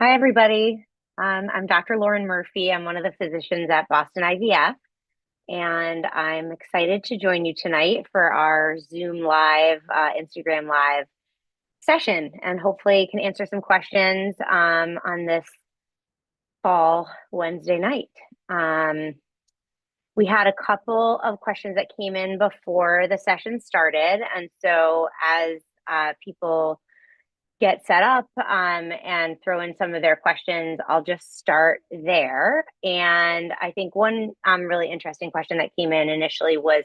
Hi, everybody. I'm Dr. Lauren Murphy. I'm one of the physicians at Boston IVF, and I'm excited to join you tonight for our Zoom Live, Instagram Live session, and hopefully can answer some questions on this fall Wednesday night. We had a couple of questions that came in before the session started, and so as people get set up and throw in some of their questions, I'll just start there. And I think one really interesting question that came in initially was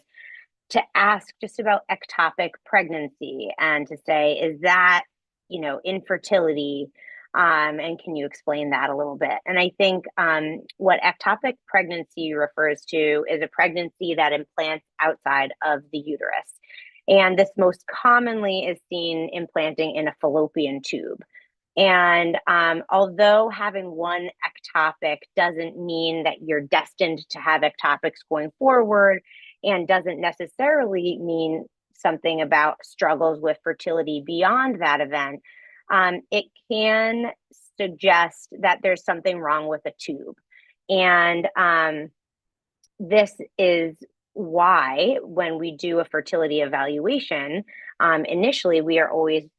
to ask just about ectopic pregnancy and to say, is that, infertility? And can you explain that a little bit? And I think what ectopic pregnancy refers to is a pregnancy that implants outside of the uterus. And this most commonly is seen implanting in a fallopian tube. And although having one ectopic doesn't mean that you're destined to have ectopics going forward, and doesn't necessarily mean something about struggles with fertility beyond that event, it can suggest that there's something wrong with a tube. And this is why, when we do a fertility evaluation, initially we are always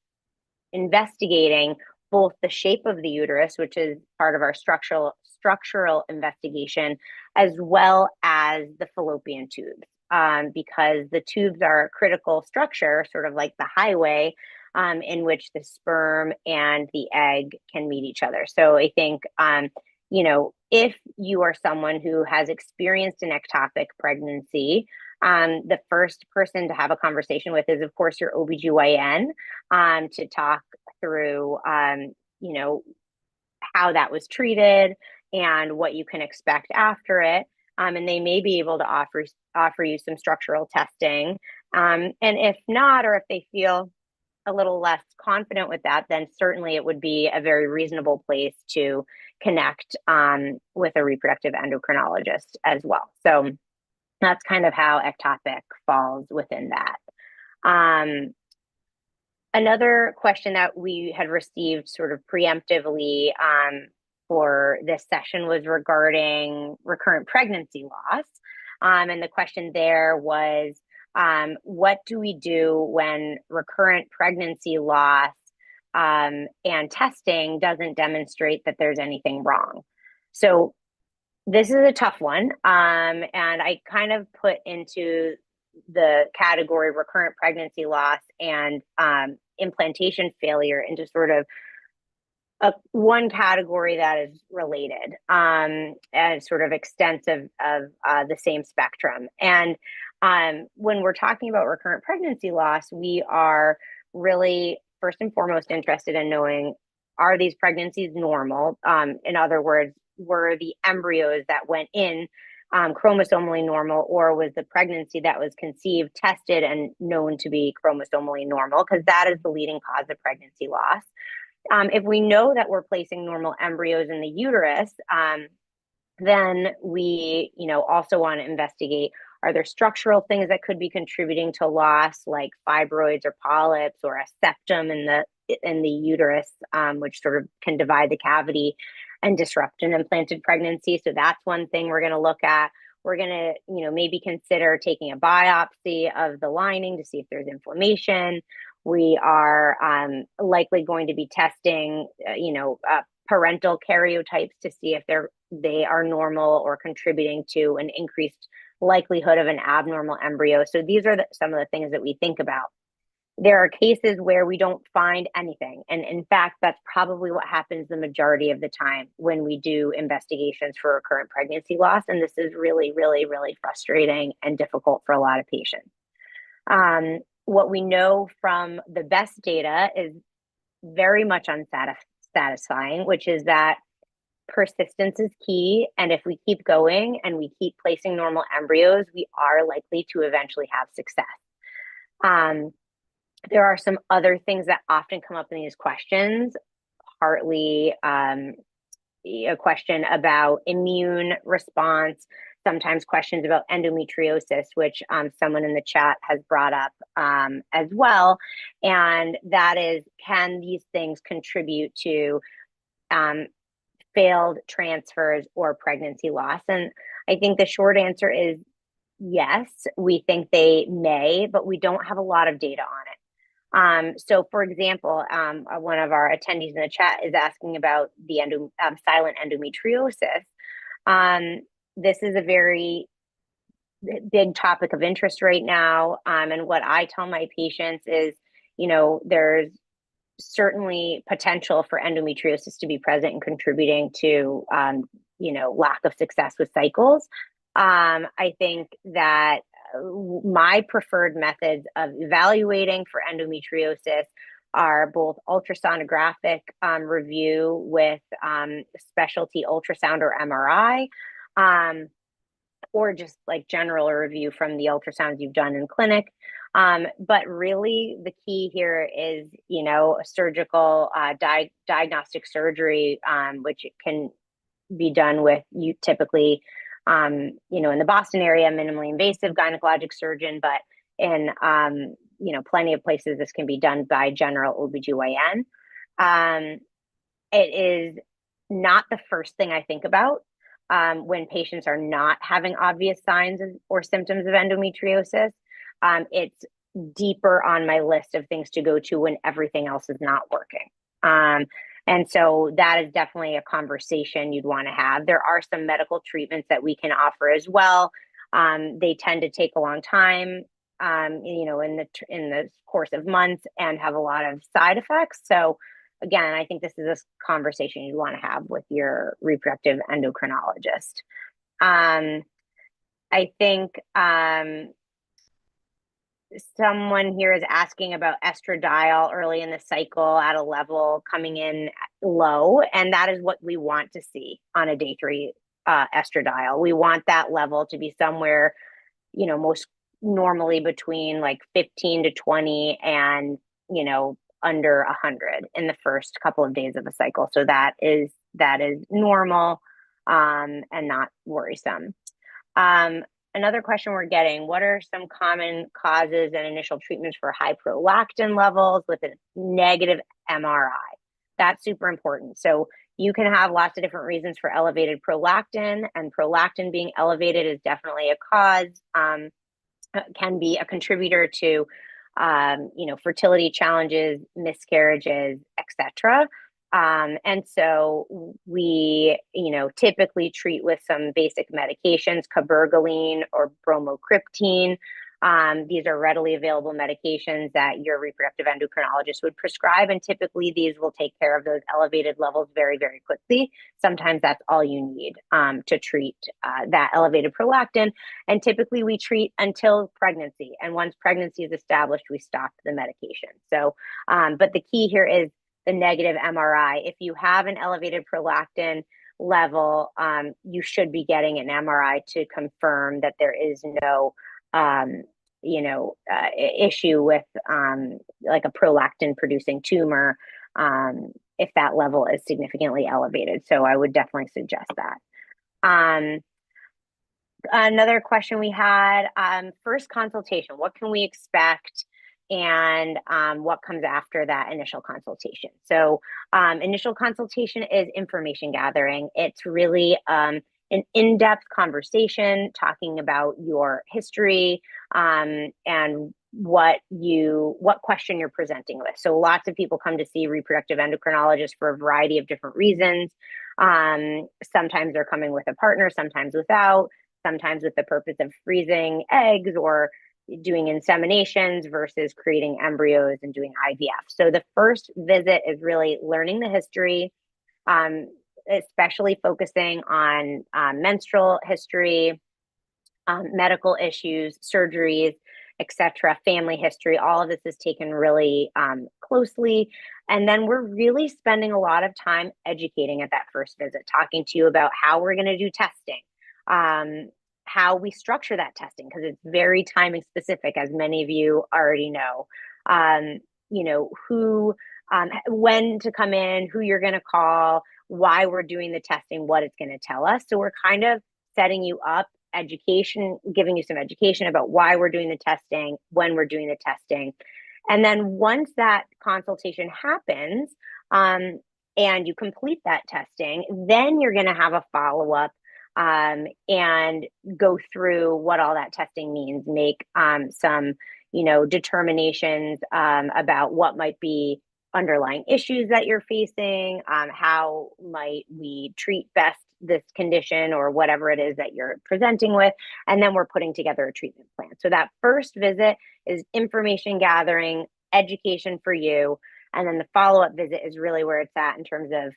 investigating both the shape of the uterus, which is part of our structural investigation, as well as the fallopian tubes, because the tubes are a critical structure, sort of like the highway, in which the sperm and the egg can meet each other. So I think, if you are someone who has experienced an ectopic pregnancy, the first person to have a conversation with is, of course, your OBGYN, to talk through, how that was treated and what you can expect after it. And they may be able to offer you some structural testing. And if not, or if they feel a little less confident with that, then certainly it would be a very reasonable place to connect with a reproductive endocrinologist as well. So that's kind of how ectopic falls within that. Another question that we had received sort of preemptively for this session was regarding recurrent pregnancy loss. And the question there was, what do we do when recurrent pregnancy loss and testing doesn't demonstrate that there's anything wrong? So this is a tough one. And I kind of put into the category of recurrent pregnancy loss and implantation failure into sort of one category that is related and sort of extensive of the same spectrum. And when we're talking about recurrent pregnancy loss, we are really first and foremost interested in knowing, are these pregnancies normal? In other words, were the embryos that went in chromosomally normal, or was the pregnancy that was conceived tested and known to be chromosomally normal? Because that is the leading cause of pregnancy loss. If we know that we're placing normal embryos in the uterus, then we, also want to investigate, are there structural things that could be contributing to loss, like fibroids or polyps or a septum in the uterus, which sort of can divide the cavity and disrupt an implanted pregnancy. So that's one thing we're going to look at. We're going to, maybe consider taking a biopsy of the lining to see if there's inflammation. We are likely going to be testing, parental karyotypes to see if they are normal or contributing to an increased likelihood of an abnormal embryo. So these are some of the things that we think about. There are cases where we don't find anything. And in fact, that's probably what happens the majority of the time when we do investigations for recurrent pregnancy loss. And this is really, really, really frustrating and difficult for a lot of patients. What we know from the best data is very much unsatisfying, which is that persistence is key. And if we keep going and we keep placing normal embryos, we are likely to eventually have success. There are some other things that often come up in these questions, partly a question about immune response, sometimes questions about endometriosis, which someone in the chat has brought up as well. And that is, can these things contribute to failed transfers or pregnancy loss? And I think the short answer is yes, we think they may, but we don't have a lot of data on it. So for example, one of our attendees in the chat is asking about the silent endometriosis. This is a very big topic of interest right now. And what I tell my patients is, there's certainly potential for endometriosis to be present and contributing to, lack of success with cycles. I think that my preferred methods of evaluating for endometriosis are both ultrasonographic review with specialty ultrasound or MRI, or just like general review from the ultrasounds you've done in clinic. But really the key here is, a surgical diagnostic surgery, which can be done with you typically, in the Boston area, minimally invasive gynecologic surgeon, but in, plenty of places this can be done by general OBGYN. It is not the first thing I think about when patients are not having obvious signs or symptoms of endometriosis. It's deeper on my list of things to go to when everything else is not working. And so that is definitely a conversation you'd want to have. There are some medical treatments that we can offer as well. They tend to take a long time, in the course of months, and have a lot of side effects. So again, I think this is a conversation you want to have with your reproductive endocrinologist. I think someone here is asking about estradiol early in the cycle at a level coming in low, and that is what we want to see on a day 3 estradiol. We want that level to be somewhere, most normally between like 15 to 20 and, under 100 in the first couple of days of a cycle. So that is normal and not worrisome. Another question we're getting: what are some common causes and initial treatments for high prolactin levels with a negative MRI? That's super important. So you can have lots of different reasons for elevated prolactin, and prolactin being elevated is definitely a cause, can be a contributor to fertility challenges, miscarriages, etc. And so we, typically treat with some basic medications, cabergoline or bromocriptine. These are readily available medications that your reproductive endocrinologist would prescribe. And typically these will take care of those elevated levels very, very quickly. Sometimes that's all you need to treat that elevated prolactin. And typically we treat until pregnancy. And once pregnancy is established, we stop the medication. So, but the key here is the negative MRI. If you have an elevated prolactin level, you should be getting an MRI to confirm that there is no issue with like a prolactin producing tumor if that level is significantly elevated. So I would definitely suggest that. Another question we had, first consultation, what can we expect, and what comes after that initial consultation? So initial consultation is information gathering. It's really an in-depth conversation talking about your history and what question you're presenting with. So lots of people come to see reproductive endocrinologists for a variety of different reasons. Sometimes they're coming with a partner, sometimes without, sometimes with the purpose of freezing eggs or doing inseminations versus creating embryos and doing IVF. So the first visit is really learning the history, especially focusing on menstrual history, medical issues, surgeries, etc., family history. All of this is taken really closely. And then we're really spending a lot of time educating at that first visit, talking to you about how we're going to do testing, how we structure that testing, because it's very timing specific, as many of you already know. When to come in, who you're going to call, why we're doing the testing, what it's going to tell us. So we're kind of setting you up, giving you some education about why we're doing the testing, when we're doing the testing. And then once that consultation happens, and you complete that testing, then you're going to have a follow-up and go through what all that testing means, make some, determinations about what might be underlying issues that you're facing, how might we treat best this condition or whatever it is that you're presenting with, and then we're putting together a treatment plan. So that first visit is information gathering, education for you, and then the follow-up visit is really where it's at in terms of,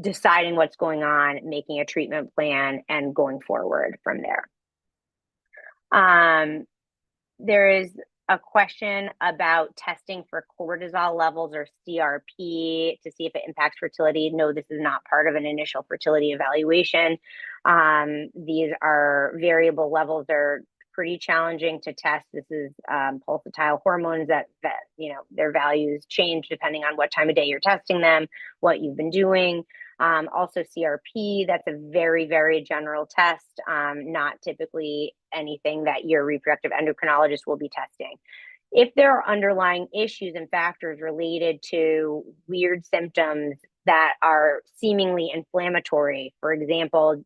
deciding what's going on, making a treatment plan, and going forward from there. There is a question about testing for cortisol levels or CRP to see if it impacts fertility. No, this is not part of an initial fertility evaluation. These are variable levels. They're pretty challenging to test. This is pulsatile hormones that their values change depending on what time of day you're testing them, what you've been doing. Also CRP, that's a very, very general test, not typically anything that your reproductive endocrinologist will be testing. If there are underlying issues and factors related to weird symptoms that are seemingly inflammatory, for example,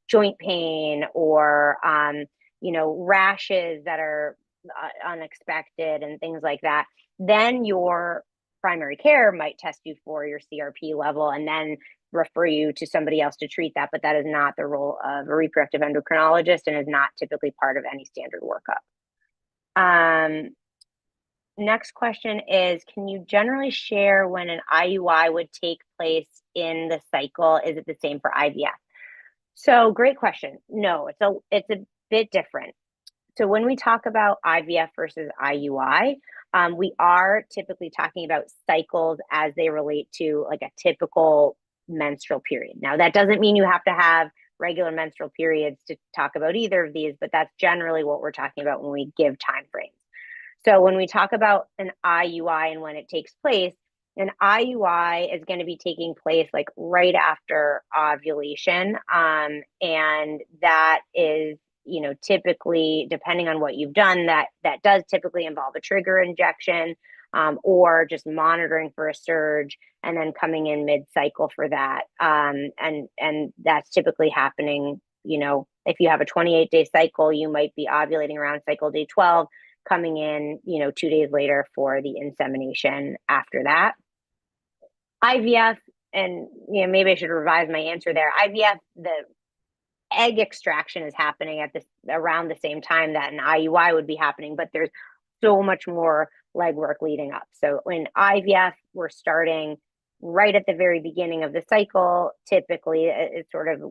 joint pain or rashes that are unexpected and things like that, then your primary care might test you for your CRP level and then refer you to somebody else to treat that. But that is not the role of a reproductive endocrinologist and is not typically part of any standard workup. Next question is, can you generally share when an IUI would take place in the cycle? Is it the same for IVF? So great question. No, it's a bit different. So when we talk about IVF versus IUI, we are typically talking about cycles as they relate to like a typical menstrual period. Now, that doesn't mean you have to have regular menstrual periods to talk about either of these, but that's generally what we're talking about when we give timeframes. So when we talk about an IUI and when it takes place, an IUI is going to be taking place like right after ovulation. And that is, typically, depending on what you've done, that does typically involve a trigger injection or just monitoring for a surge and then coming in mid-cycle for that. And that's typically happening, if you have a 28-day cycle, you might be ovulating around cycle day 12, coming in, 2 days later for the insemination after that. IVF, and maybe I should revise my answer there. IVF, the egg extraction is happening at around the same time that an IUI would be happening, but there's so much more legwork leading up. So in IVF, we're starting right at the very beginning of the cycle. Typically, it's sort of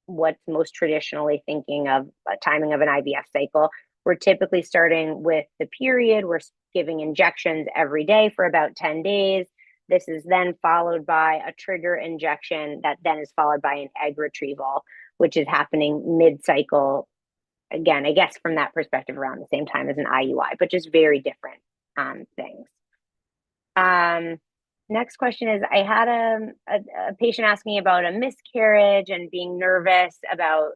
what's most traditionally thinking of a timing of an IVF cycle. We're typically starting with the period. We're giving injections every day for about 10 days. This is then followed by a trigger injection that then is followed by an egg retrieval, which is happening mid-cycle. Again, I guess from that perspective, around the same time as an IUI, but just very different things. Next question is, I had a patient ask me about a miscarriage and being nervous about,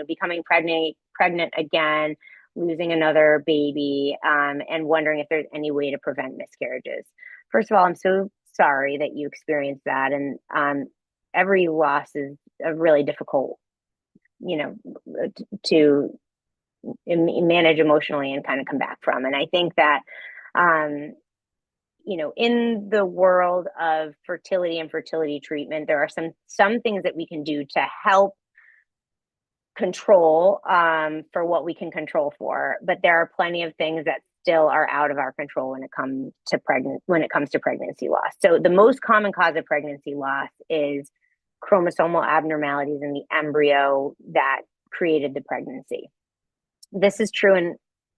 becoming pregnant again, losing another baby, and wondering if there's any way to prevent miscarriages. First of all, I'm so sorry that you experienced that. And every loss is a really difficult, to manage emotionally and kind of come back from. And I think that, in the world of fertility and fertility treatment, there are some things that we can do to help control for what we can control for, but there are plenty of things that still are out of our control when it comes to pregnancy loss. So the most common cause of pregnancy loss is chromosomal abnormalities in the embryo that created the pregnancy. This is true in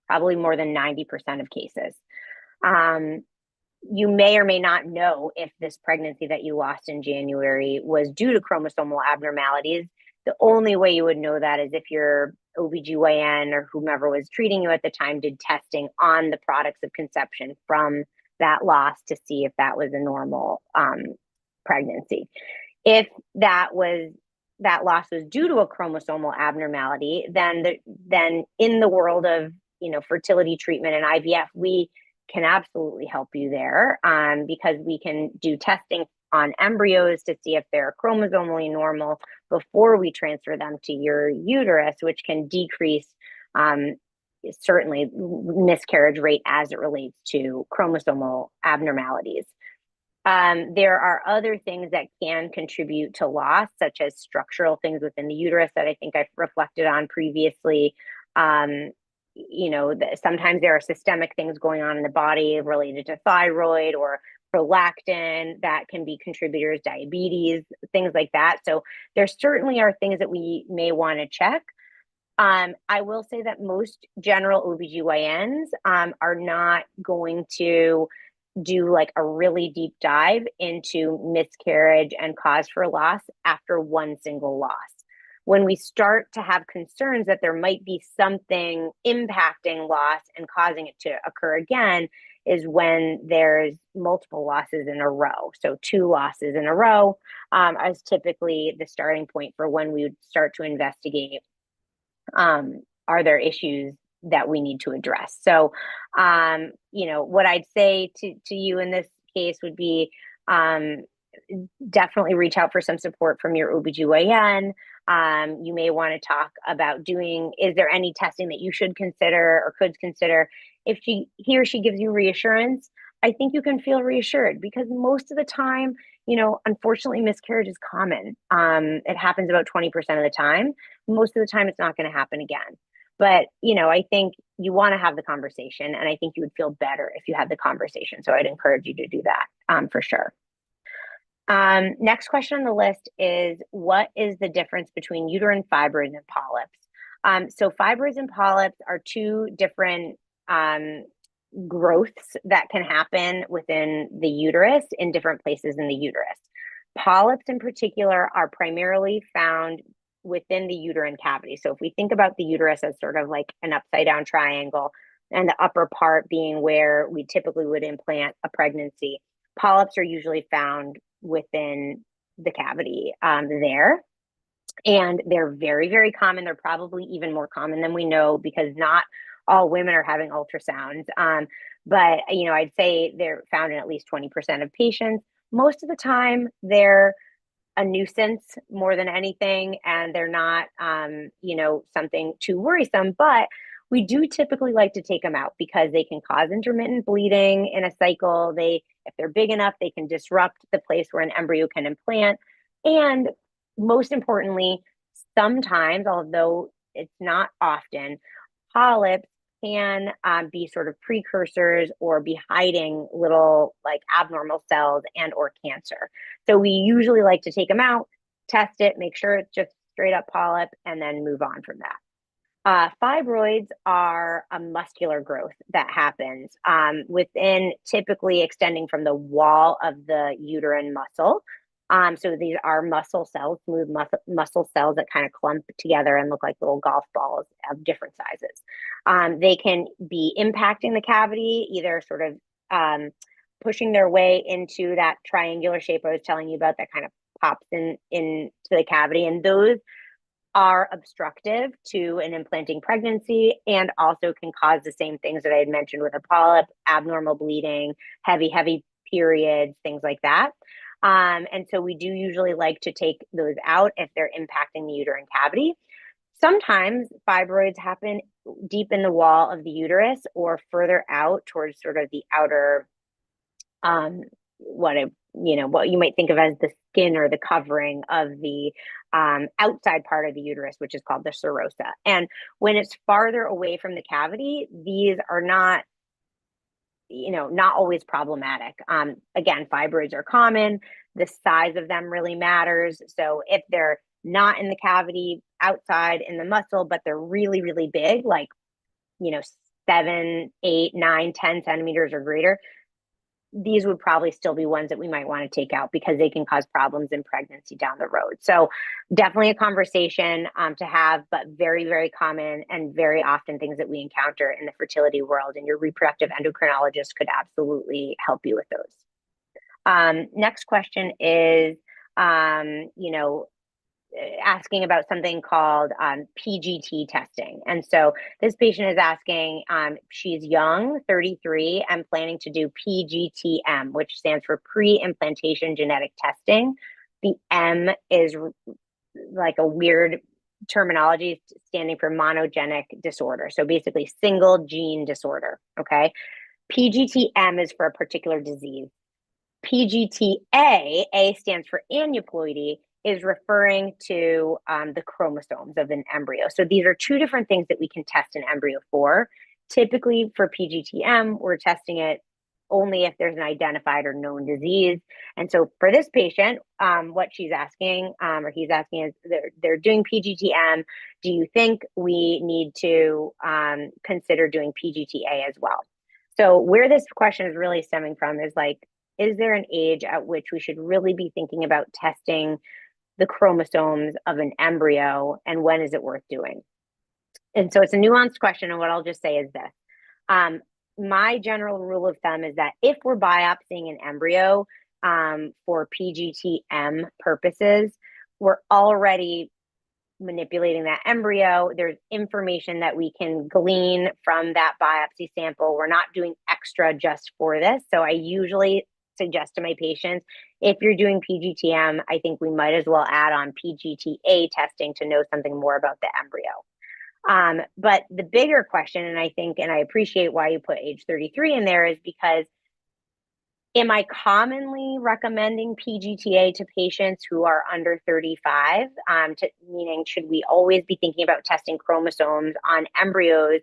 probably more than 90% of cases. You may or may not know if this pregnancy that you lost in January was due to chromosomal abnormalities. The only way you would know that is if your OBGYN or whomever was treating you at the time did testing on the products of conception from that loss to see if that was a normal pregnancy. If that loss was due to a chromosomal abnormality, then in the world of fertility treatment and IVF, we can absolutely help you there, because we can do testing on embryos to see if they're chromosomally normal before we transfer them to your uterus, which can decrease certainly miscarriage rate as it relates to chromosomal abnormalities. There are other things that can contribute to loss, such as structural things within the uterus that I think I've reflected on previously. Sometimes there are systemic things going on in the body related to thyroid or prolactin that can be contributors, diabetes, things like that. So there certainly are things that we may want to check. I will say that most general OBGYNs are not going to do like a really deep dive into miscarriage and cause for loss after one single loss. When we start to have concerns that there might be something impacting loss and causing it to occur again is when there's multiple losses in a row. So 2 losses in a row is typically the starting point for when we would start to investigate, are there issues that we need to address? So, what I'd say to you in this case would be, definitely reach out for some support from your OBGYN. You may want to talk about is there any testing that you should consider or could consider? If he or she gives you reassurance, I think you can feel reassured, because most of the time, unfortunately, miscarriage is common. It happens about 20% of the time. Most of the time, it's not going to happen again. But, I think you want to have the conversation, and I think you would feel better if you had the conversation. So I'd encourage you to do that for sure. Next question on the list is, what is the difference between uterine fibroids and polyps? So fibroids and polyps are 2 different growths that can happen within the uterus in different places in the uterus. Polyps in particular are primarily found within the uterine cavity. So if we think about the uterus as sort of like an upside down triangle, and the upper part being where we typically would implant a pregnancy, polyps are usually found within the cavity there. And they're very, very common. They're probably even more common than we know, because not all women are having ultrasounds. But, I'd say they're found in at least 20% of patients. Most of the time, they're a nuisance more than anything, and they're not, something too worrisome. But we do typically like to take them out because they can cause intermittent bleeding in a cycle. If they're big enough, they can disrupt the place where an embryo can implant. And most importantly, sometimes, although it's not often, polyps can be sort of precursors or be hiding little like abnormal cells and or cancer. So we usually like to take them out, test it, make sure it's just straight up polyp, and then move on from that. Fibroids are a muscular growth that happens within, typically extending from the wall of the uterine muscle. So these are muscle cells, smooth muscle cells that kind of clump together and look like little golf balls of different sizes. They can be impacting the cavity, either sort of pushing their way into that triangular shape I was telling you about that kind of pops into the cavity. And those are obstructive to an implanting pregnancy, and also can cause the same things that I had mentioned with a polyp: abnormal bleeding, heavy periods, things like that. And so we do usually like to take those out if they're impacting the uterine cavity. Sometimes fibroids happen deep in the wall of the uterus or further out towards sort of the outer, what you might think of as the skin or the covering of the outside part of the uterus, which is called the serosa. And when it's farther away from the cavity, these are not always problematic. Again, fibroids are common. The size of them really matters. So if they're not in the cavity, outside in the muscle, but they're really, really big, like, 7, 8, 9, 10 centimeters or greater, these would probably still be ones that we might want to take out, because they can cause problems in pregnancy down the road. So definitely a conversation to have, but very, very common and very often things that we encounter in the fertility world, and your reproductive endocrinologist could absolutely help you with those. Next question is, asking about something called PGT testing. And so this patient is asking, she's young, 33, and planning to do PGTM, which stands for pre-implantation genetic testing. The M is like a weird terminology standing for monogenic disorder. So basically single gene disorder, okay? PGTM is for a particular disease. PGTA, A stands for aneuploidy, is referring to the chromosomes of an embryo. So these are two different things that we can test an embryo for. Typically for PGTM, we're testing it only if there's an identified or known disease. And so for this patient, what she's asking, or he's asking is, they're doing PGTM. Do you think we need to consider doing PGTA as well? So where this question is really stemming from is like, is there an age at which we should really be thinking about testing the chromosomes of an embryo, and when is it worth doing? And so it's a nuanced question, and what I'll just say is this. My general rule of thumb is that if we're biopsying an embryo for PGTM purposes, we're already manipulating that embryo. There's information that we can glean from that biopsy sample. We're not doing extra just for this. So I usually suggest to my patients, if you're doing PGTM, I think we might as well add on PGTA testing to know something more about the embryo. But the bigger question, and I think, and I appreciate why you put age 33 in there, is because am I commonly recommending PGTA to patients who are under 35? Meaning, should we always be thinking about testing chromosomes on embryos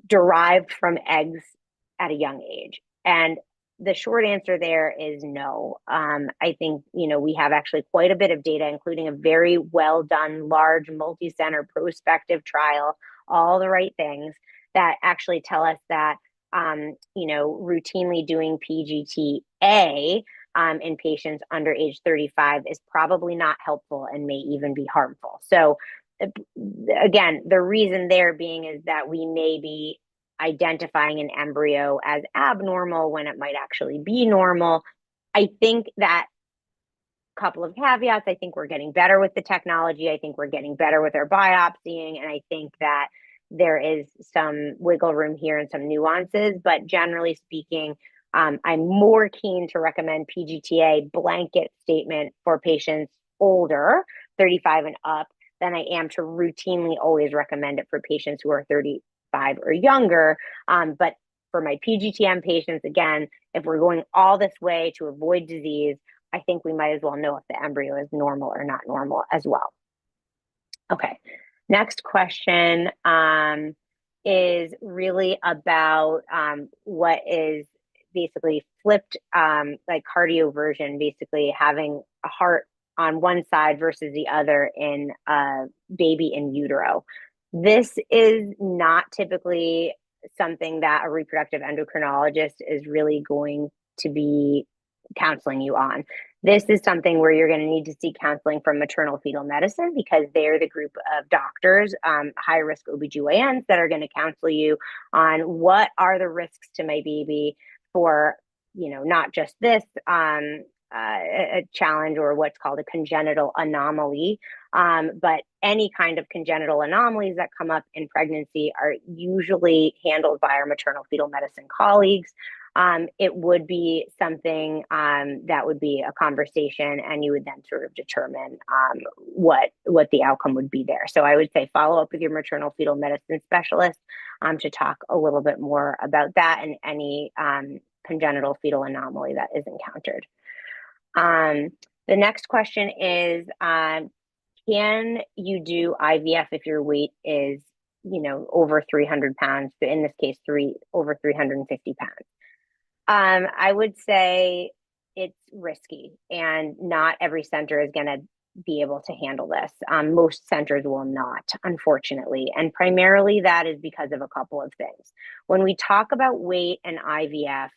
derived from eggs at a young age? And the short answer there is no. I think, we have actually quite a bit of data, including a very well done, large, multi-center prospective trial, all the right things that actually tell us that, routinely doing PGTA in patients under age 35 is probably not helpful and may even be harmful. So again, the reason there being is that we may be identifying an embryo as abnormal when it might actually be normal. I think that couple of caveats. I think we're getting better with the technology. I think we're getting better with our biopsying. And I think that there is some wiggle room here and some nuances, but generally speaking, I'm more keen to recommend PGTA blanket statement for patients older, 35 and up, than I am to routinely always recommend it for patients who are 35 or younger. But for my PGTM patients, again, if we're going all this way to avoid disease, I think we might as well know if the embryo is normal or not normal as well. Okay, next question is really about what is basically flipped, like cardioversion, basically having a heart on one side versus the other in a baby in utero. This is not typically something that a reproductive endocrinologist is really going to be counseling you on. This is something where you're going to need to seek counseling from maternal fetal medicine, because they're the group of doctors, high risk OBGYNs, that are going to counsel you on what are the risks to my baby for, not just this a challenge or what's called a congenital anomaly, but any kind of congenital anomalies that come up in pregnancy are usually handled by our maternal fetal medicine colleagues. It would be something that would be a conversation, and you would then sort of determine what the outcome would be there. So I would say follow up with your maternal fetal medicine specialist to talk a little bit more about that and any congenital fetal anomaly that is encountered. The next question is, can you do IVF if your weight is, over 300 pounds, but in this case, over 350 pounds? I would say it's risky, and not every center is going to be able to handle this. Most centers will not, unfortunately. And primarily that is because of a couple of things. When we talk about weight and IVF,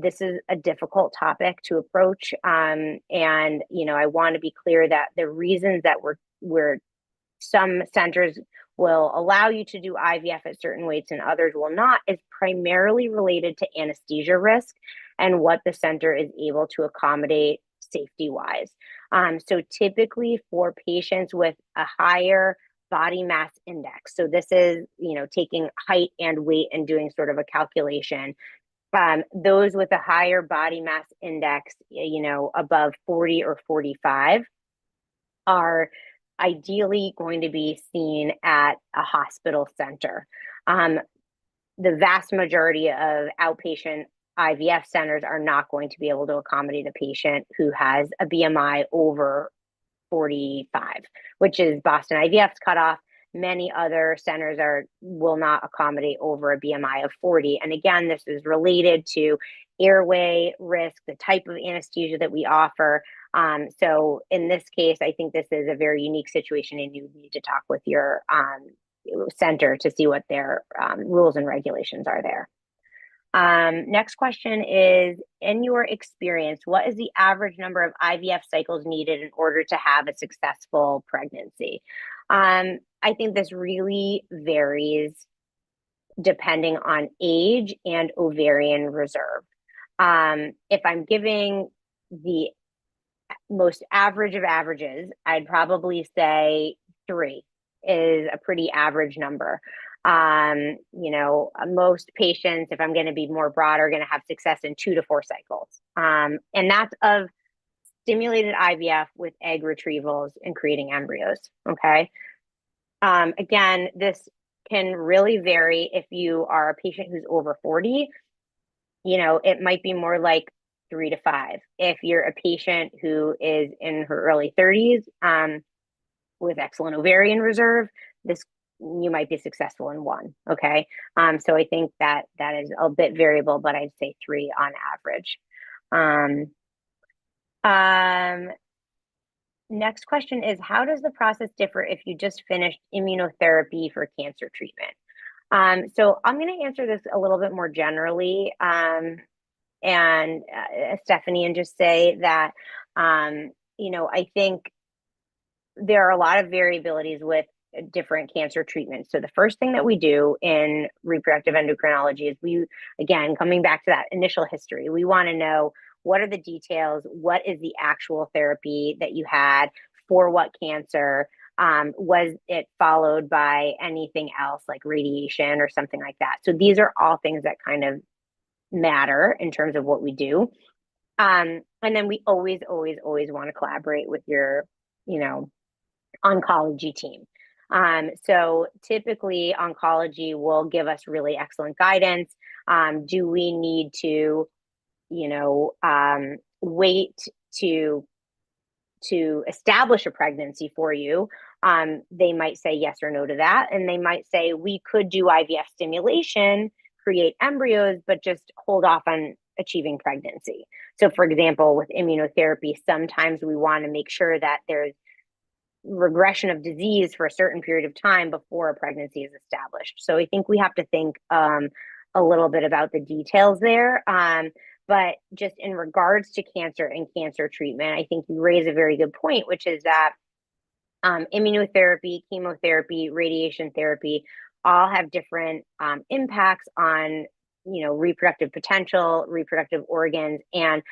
this is a difficult topic to approach. And, I want to be clear that the reasons that some centers will allow you to do IVF at certain weights and others will not is primarily related to anesthesia risk and what the center is able to accommodate safety-wise. So typically for patients with a higher body mass index, so this is, taking height and weight and doing sort of a calculation. Those with a higher body mass index, above 40 or 45 are ideally going to be seen at a hospital center. The vast majority of outpatient IVF centers are not going to be able to accommodate a patient who has a BMI over 45, which is Boston IVF's cutoff. Many other centers will not accommodate over a BMI of 40. And again, this is related to airway risk, the type of anesthesia that we offer. So in this case, I think this is a very unique situation, and you need to talk with your center to see what their rules and regulations are there. Next question is, in your experience, what is the average number of IVF cycles needed in order to have a successful pregnancy? I think this really varies depending on age and ovarian reserve. If I'm giving the most average of averages, I'd probably say 3 is a pretty average number. Most patients, if I'm going to be more broad, are going to have success in 2 to 4 cycles. And that's of stimulated IVF with egg retrievals and creating embryos. Okay. Again, this can really vary. If you are a patient who's over 40, it might be more like 3 to 5. If you're a patient who is in her early 30s, with excellent ovarian reserve, you might be successful in 1. Okay. So I think that is a bit variable, but I'd say 3 on average. Next question is, how does the process differ if you just finished immunotherapy for cancer treatment? So I'm going to answer this a little bit more generally, Stephanie, and just say that, I think there are a lot of variabilities with different cancer treatments. So the first thing that we do in reproductive endocrinology is again, coming back to that initial history, we want to know, what are the details? What is the actual therapy that you had for what cancer? Was it followed by anything else like radiation or something like that? So these are all things that kind of matter in terms of what we do. And then we always want to collaborate with your, oncology team. So typically oncology will give us really excellent guidance. Do we need to, wait to establish a pregnancy for you? They might say yes or no to that. And they might say, we could do IVF stimulation, create embryos, but just hold off on achieving pregnancy. So for example, with immunotherapy, sometimes we want to make sure that there's regression of disease for a certain period of time before a pregnancy is established. So I think we have to think a little bit about the details there. But just in regards to cancer and cancer treatment, I think you raise a very good point, which is that immunotherapy, chemotherapy, radiation therapy all have different impacts on, reproductive potential, reproductive organs, and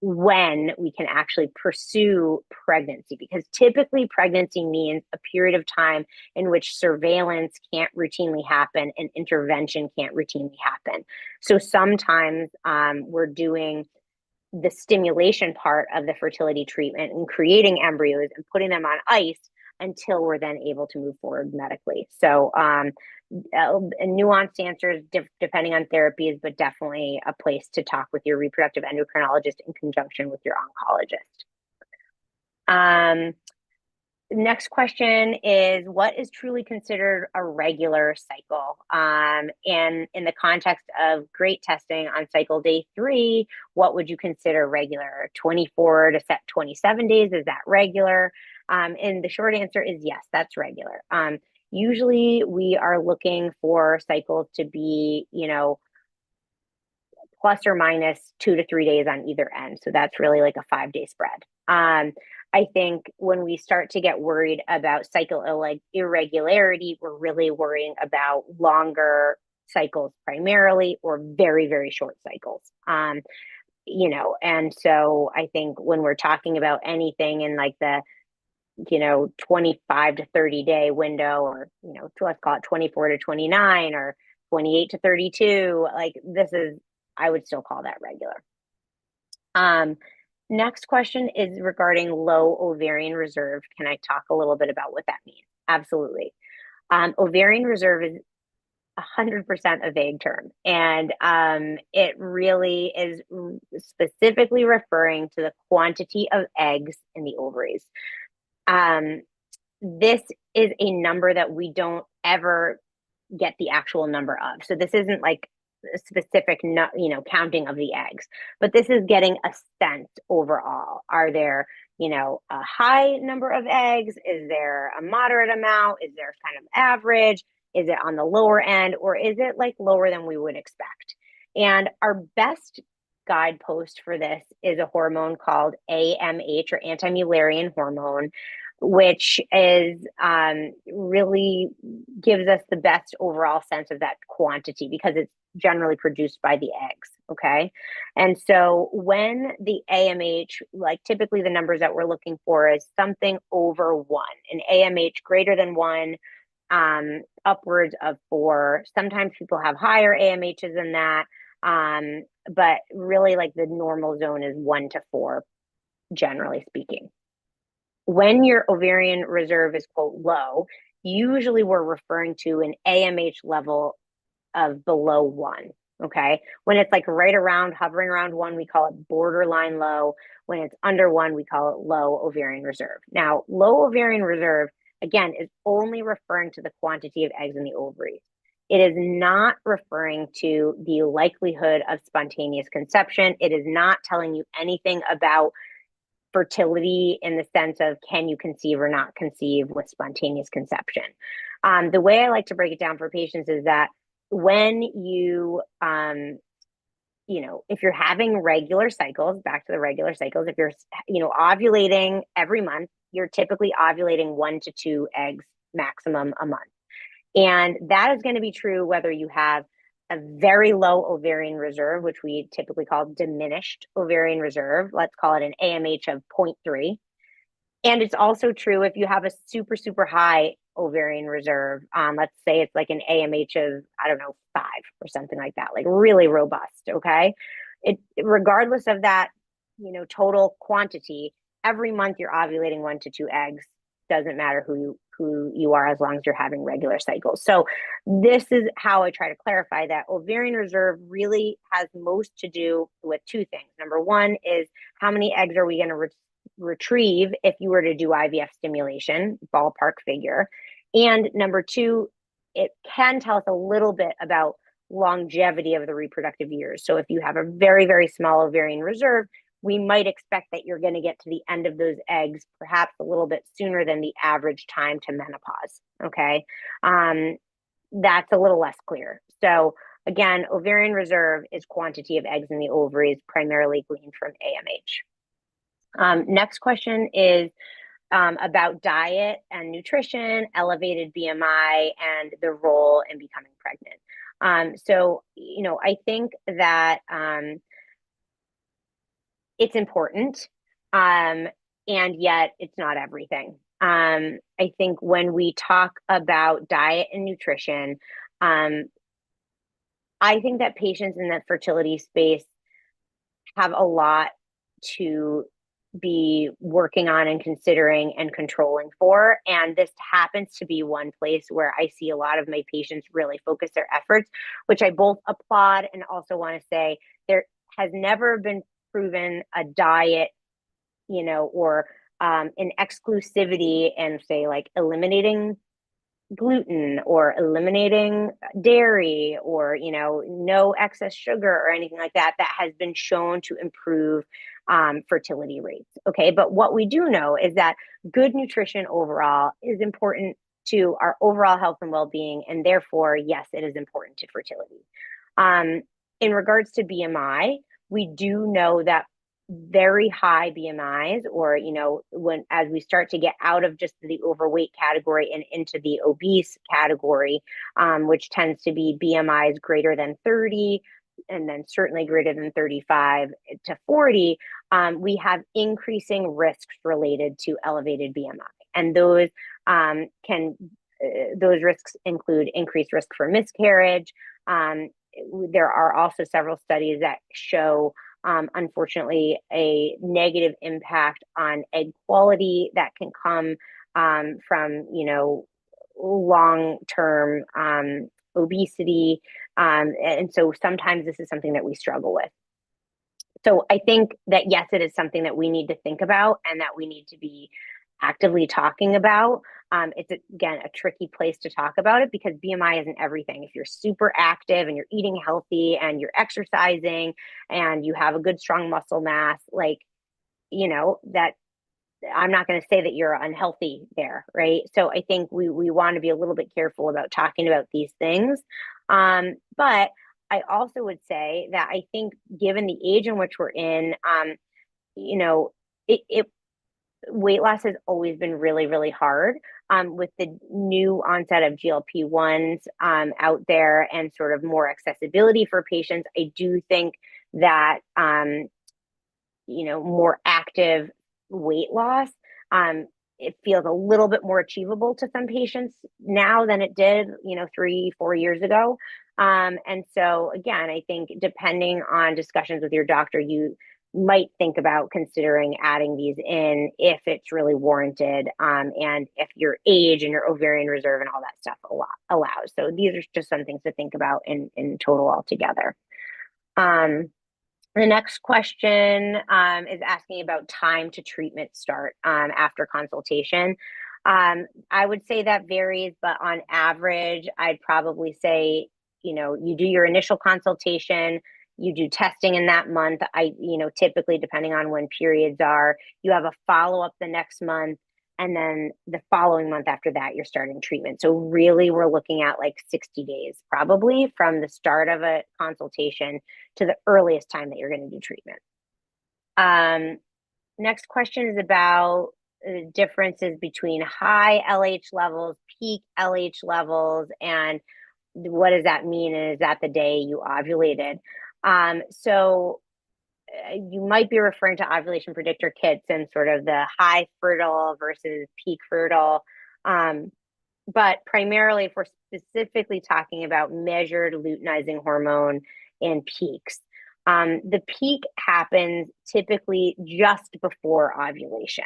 when we can actually pursue pregnancy, because typically pregnancy means a period of time in which surveillance can't routinely happen and intervention can't routinely happen. So sometimes we're doing the stimulation part of the fertility treatment and creating embryos and putting them on ice until we're then able to move forward medically. So nuanced answers depending on therapies, but definitely a place to talk with your reproductive endocrinologist in conjunction with your oncologist. Next question is, what is truly considered a regular cycle? And in the context of great testing on cycle day 3, what would you consider regular? 24 to 27 days, is that regular? And the short answer is yes, that's regular. Usually we are looking for cycles to be, plus or minus 2 to 3 days on either end. So that's really like a 5-day spread. I think when we start to get worried about cycle irregularity, we're really worrying about longer cycles primarily, or very, very short cycles. and so I think when we're talking about anything in like the 25 to 30 day window, or let's call it 24 to 29 or 28 to 32, like this is, I would still call that regular. Next question is regarding low ovarian reserve. Can I talk a little bit about what that means? Absolutely. Ovarian reserve is 100% a vague term, and it really is specifically referring to the quantity of eggs in the ovaries. This is a number that we don't ever get the actual number of. So this isn't like a specific, counting of the eggs, but this is getting a sense overall. Are there, a high number of eggs? Is there a moderate amount? Is there kind of average? Is it on the lower end, or is it like lower than we would expect? And our best guidepost for this is a hormone called AMH, or anti-Mullerian hormone, which is really gives us the best overall sense of that quantity because it's generally produced by the eggs. Okay. And so when the AMH, like typically the numbers that we're looking for is something over 1, an AMH greater than 1, upwards of 4. Sometimes people have higher AMHs than that. But really like the normal zone is 1 to 4, generally speaking. When your ovarian reserve is, quote, low, usually we're referring to an AMH level of below 1. Okay. When it's like right around, hovering around 1, we call it borderline low. When it's under 1, we call it low ovarian reserve. Now, low ovarian reserve, again, is only referring to the quantity of eggs in the ovaries. It is not referring to the likelihood of spontaneous conception. It is not telling you anything about fertility in the sense of can you conceive or not conceive with spontaneous conception. The way I like to break it down for patients is that when you, if you're having regular cycles, back to the regular cycles, if you're, ovulating every month, you're typically ovulating 1 to 2 eggs maximum a month. And that is going to be true whether you have a very low ovarian reserve, which we typically call diminished ovarian reserve. Let's call it an AMH of 0.3. And it's also true if you have a super, super high ovarian reserve. Let's say it's like an AMH of, 5 or something like that, like really robust. Okay. Regardless of that, total quantity, every month you're ovulating 1 to 2 eggs. Doesn't matter who you are as long as you're having regular cycles. So this is how I try to clarify that ovarian reserve really has most to do with 2 things. Number 1 is how many eggs are we going to retrieve if you were to do IVF stimulation, ballpark figure. And number 2, it can tell us a little bit about longevity of the reproductive years. So if you have a very, very small ovarian reserve, we might expect that you're going to get to the end of those eggs perhaps a little bit sooner than the average time to menopause. Okay. That's a little less clear. So again, ovarian reserve is quantity of eggs in the ovaries, primarily gleaned from AMH. Next question is about diet and nutrition, elevated BMI, and the role in becoming pregnant. So, I think that it's important, and yet it's not everything. I think when we talk about diet and nutrition, I think that patients in the fertility space have a lot to be working on and considering and controlling for. And this happens to be one place where I see a lot of my patients really focus their efforts, which I both applaud and also want to say there has never been proven a diet, or an exclusivity and say like eliminating gluten or eliminating dairy or, no excess sugar or anything like that, that has been shown to improve fertility rates. Okay. But what we do know is that good nutrition overall is important to our overall health and well-being. And therefore, yes, it is important to fertility. In regards to BMI, we do know that very high BMIs, or, as we start to get out of just the overweight category and into the obese category, which tends to be BMIs greater than 30, and then certainly greater than 35 to 40, we have increasing risks related to elevated BMI. And those those risks include increased risk for miscarriage. There are also several studies that show, unfortunately, a negative impact on egg quality that can come from, long-term obesity. And so sometimes this is something that we struggle with. So I think that, yes, it is something that we need to think about and that we need to be actively talking about. It's, again, a tricky place to talk about it because BMI isn't everything. If you're super active and you're eating healthy and you're exercising and you have a good, strong muscle mass, that I'm not going to say that you're unhealthy there, right? So I think we want to be a little bit careful about talking about these things. But I also would say that I think given the age in which we're in, weight loss has always been really, really hard. With the new onset of GLP-1s out there and sort of more accessibility for patients, I do think that, more active weight loss, it feels a little bit more achievable to some patients now than it did, 3-4 years ago. And so again, I think depending on discussions with your doctor, you might think about considering adding these in if it's really warranted, and if your age and your ovarian reserve and all that stuff allows. So these are just some things to think about in total altogether. The next question is asking about time to treatment start after consultation. I would say that varies, but on average, I'd probably say, you do your initial consultation, you do testing in that month. Typically, depending on when periods are, you have a follow-up the next month, and then the following month after that, you're starting treatment. So really, we're looking at like 60 days, probably from the start of a consultation to the earliest time that you're going to do treatment. Next question is about the differences between high LH levels, peak LH levels, and what does that mean? And is that the day you ovulated? So you might be referring to ovulation predictor kits and sort of the high fertile versus peak fertile. But primarily, if we're specifically talking about measured luteinizing hormone and peaks, the peak happens typically just before ovulation.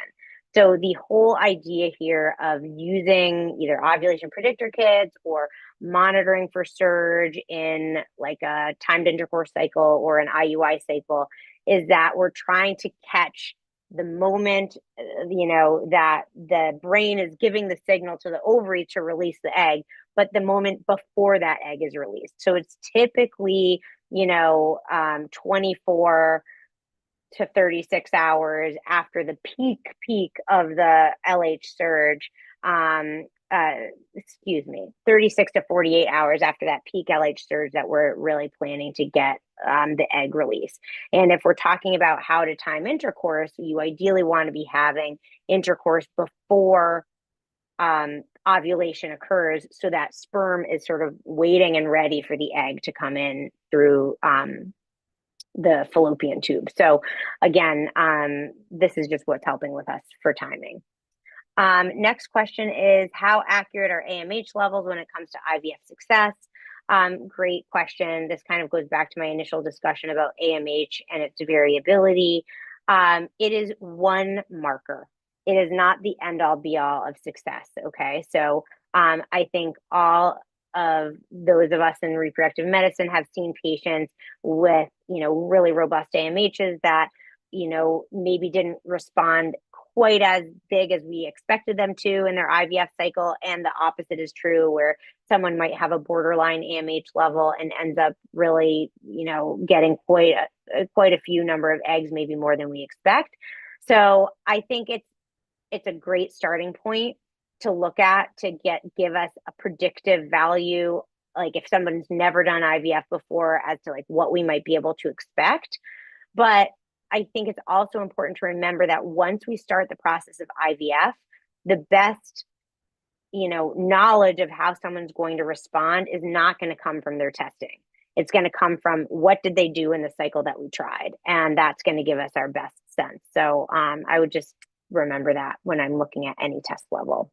So the whole idea here of using either ovulation predictor kits or monitoring for surge in like a timed intercourse cycle or an IUI cycle is that we're trying to catch the moment, that the brain is giving the signal to the ovary to release the egg, but the moment before that egg is released. So it's typically, 24 to 36 hours after the peak of the LH surge, 36 to 48 hours after that peak LH surge that we're really planning to get the egg release. And if we're talking about how to time intercourse, you ideally want to be having intercourse before ovulation occurs so that sperm is sort of waiting and ready for the egg to come in through the fallopian tube. So again, this is just what's helping with us for timing. Next question is, how accurate are AMH levels when it comes to IVF success? Great question. This kind of goes back to my initial discussion about AMH and its variability. It is one marker. It is not the end all be all of success. Okay. So I think all of those of us in reproductive medicine have seen patients with, really robust AMHs that, maybe didn't respond quite as big as we expected them to in their IVF cycle. And the opposite is true, where someone might have a borderline AMH level and ends up really, getting quite a few number of eggs, maybe more than we expect. So I think it's a great starting point to look at to give us a predictive value, like if someone's never done IVF before, as to like what we might be able to expect. But I think it's also important to remember that once we start the process of IVF, the best, knowledge of how someone's going to respond is not going to come from their testing. It's going to come from what did they do in the cycle that we tried, and that's going to give us our best sense. So I would just remember that when I'm looking at any test level.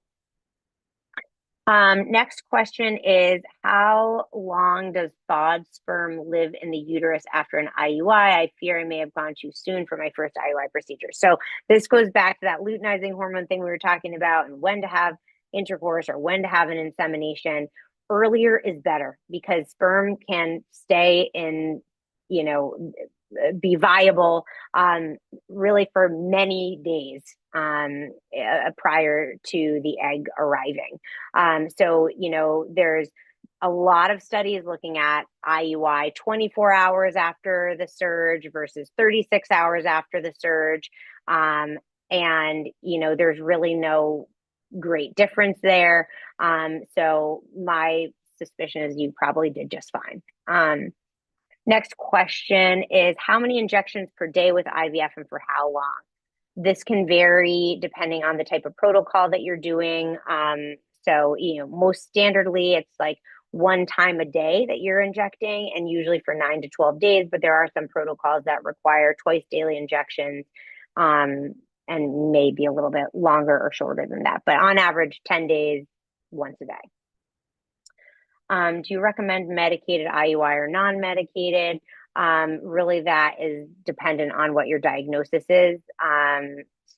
Next question is, how long does thawed sperm live in the uterus after an IUI? I fear I may have gone too soon for my first IUI procedure. So this goes back to that luteinizing hormone thing we were talking about, and when to have intercourse or when to have an insemination. Earlier is better, because sperm can stay in, be viable really for many days prior to the egg arriving. So, there's a lot of studies looking at IUI 24 hours after the surge versus 36 hours after the surge. And, there's really no great difference there. So my suspicion is you probably did just fine. Next question is, how many injections per day with IVF and for how long? This can vary depending on the type of protocol that you're doing. So, most standardly, it's like 1 time a day that you're injecting, and usually for 9 to 12 days, but there are some protocols that require twice daily injections, and maybe a little bit longer or shorter than that. But on average, 10 days, once a day. Do you recommend medicated IUI or non-medicated? Really, that is dependent on what your diagnosis is.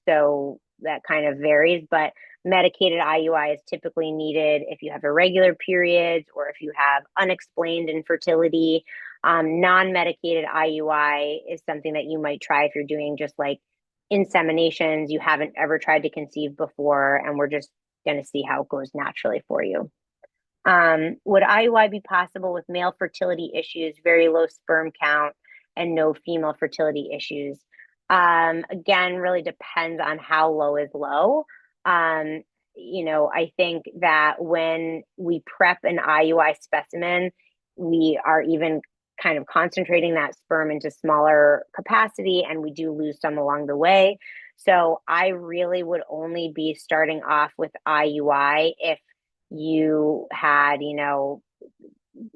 So that kind of varies, but medicated IUI is typically needed if you have irregular periods or if you have unexplained infertility. Non-medicated IUI is something that you might try if you're doing just like inseminations, you haven't ever tried to conceive before, and we're just going to see how it goes naturally for you. Would IUI be possible with male fertility issues, very low sperm count, and no female fertility issues? Again, really depends on how low is low. I think that when we prep an IUI specimen, we are even kind of concentrating that sperm into smaller capacity, and we do lose some along the way. So I really would only be starting off with IUI if you had,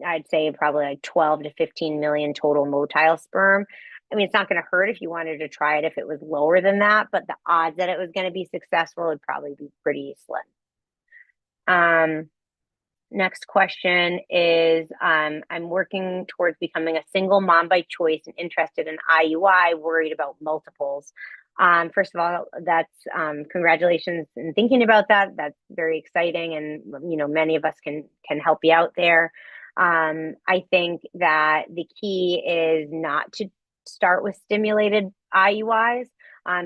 I'd say probably like 12 to 15 million total motile sperm. I mean, it's not going to hurt if you wanted to try it if it was lower than that, but the odds that it was going to be successful would probably be pretty slim. Next question is, I'm working towards becoming a single mom by choice and interested in IUI, worried about multiples. First of all, that's congratulations in thinking about that. That's very exciting, and many of us can help you out there. I think that the key is not to start with stimulated IUIs.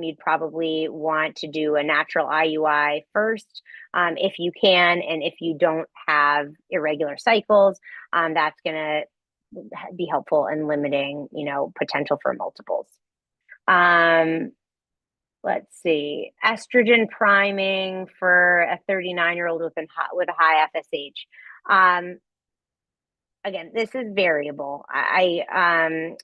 You'd probably want to do a natural IUI first, if you can, and if you don't have irregular cycles, that's going to be helpful in limiting, potential for multiples. Let's see, estrogen priming for a 39-year-old with a high FSH. Again, this is variable. Amanda,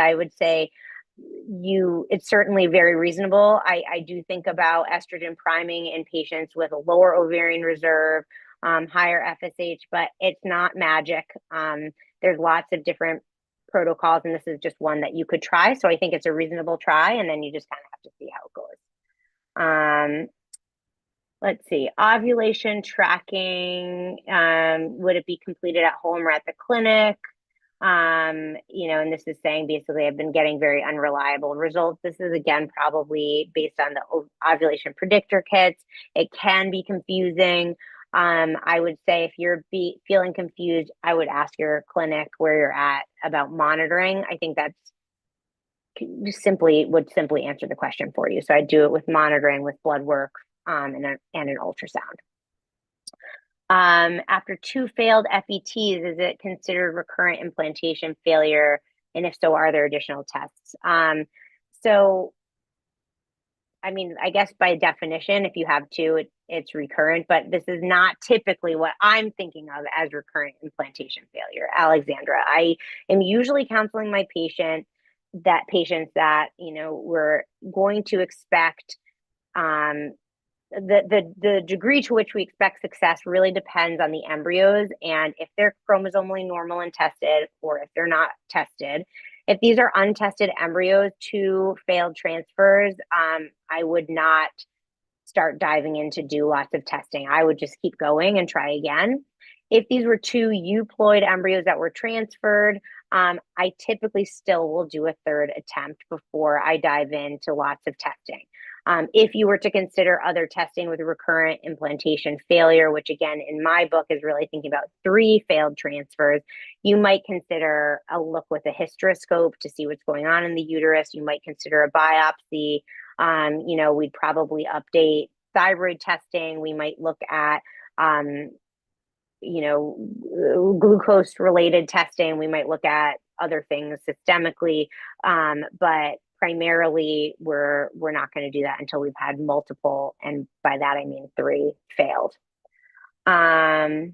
I would say it's certainly very reasonable. I do think about estrogen priming in patients with a lower ovarian reserve, higher FSH, but it's not magic. There's lots of different protocols, and this is just one that you could try. So I think it's a reasonable try, and then you just kind of have to see how it goes. Let's see, ovulation tracking, would it be completed at home or at the clinic? And this is saying basically I've been getting very unreliable results. This is again probably based on the ovulation predictor kits. It can be confusing. I would say if you're feeling confused, I would ask your clinic where you're at about monitoring. I think that's would simply answer the question for you. So I do it with monitoring, with blood work, and an ultrasound. After 2 failed FETs, is it considered recurrent implantation failure? And if so, are there additional tests? So, I mean, I guess by definition, if you have 2, it's recurrent, but this is not typically what I'm thinking of as recurrent implantation failure. Alexandra, I am usually counseling my patients that, we're going to expect the degree to which we expect success really depends on the embryos and if they're chromosomally normal and tested, or if they're not tested. If these are untested embryos, 2 failed transfers, I would not start diving in to do lots of testing. I would just keep going and try again. If these were 2 euploid embryos that were transferred, I typically still will do a 3rd attempt before I dive into lots of testing. If you were to consider other testing with recurrent implantation failure, which again, in my book is really thinking about 3 failed transfers, you might consider a look with a hysteroscope to see what's going on in the uterus. You might consider a biopsy. We'd probably update thyroid testing. We might look at, glucose related testing. We might look at other things systemically. But primarily we're not going to do that until we've had multiple, and by that I mean 3 failed. So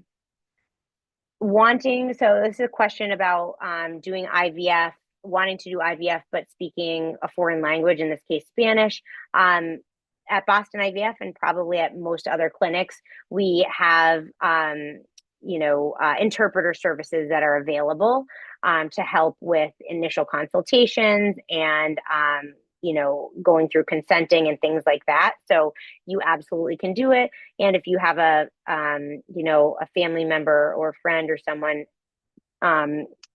this is a question about doing IVF, wanting to do IVF but speaking a foreign language, in this case Spanish. At Boston IVF and probably at most other clinics, we have interpreter services that are available to help with initial consultations and going through consenting and things like that. So you absolutely can do it. And if you have a family member or friend or someone